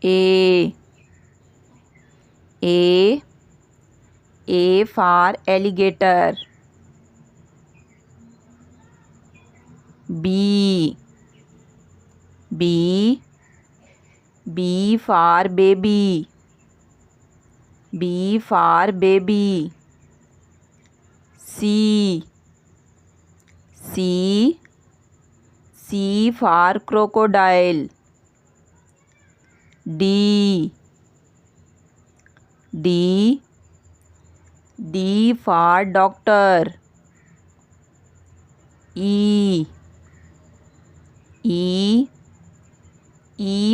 A. A for alligator. B. B for baby. B for baby. C. C for crocodile. D. D for doctor. E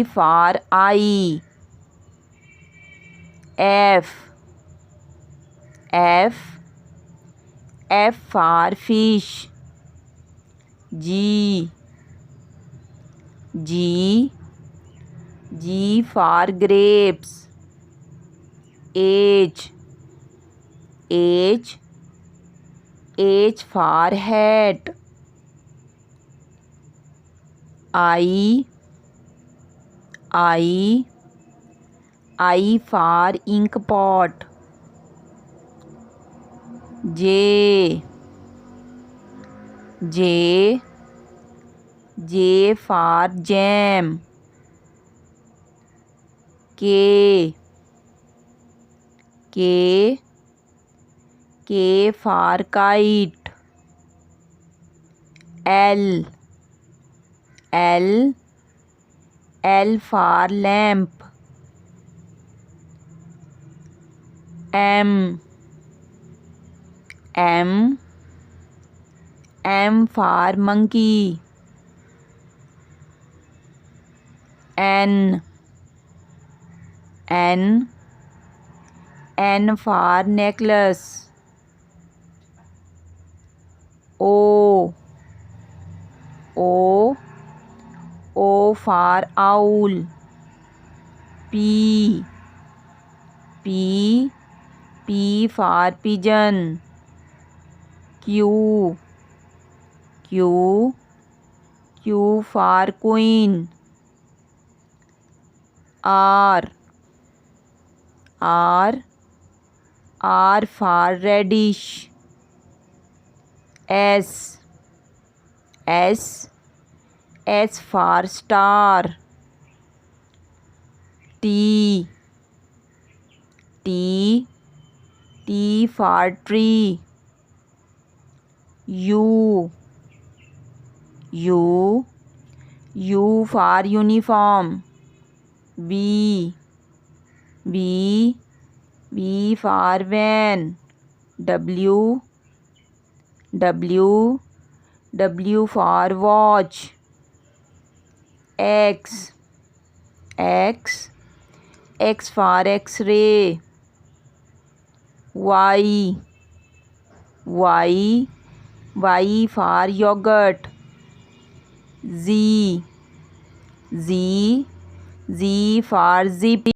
for eye. F for fish. G for grapes. H for hat. I for ink pot. J for jam. K for kite. L for lamp. M for monkey. N for necklace. O for owl. P for pigeon. Q for queen. R for radish. S for star. T for tree. U for uniform. V for van. W for watch. X for X-ray. Y for yogurt. Z for zip.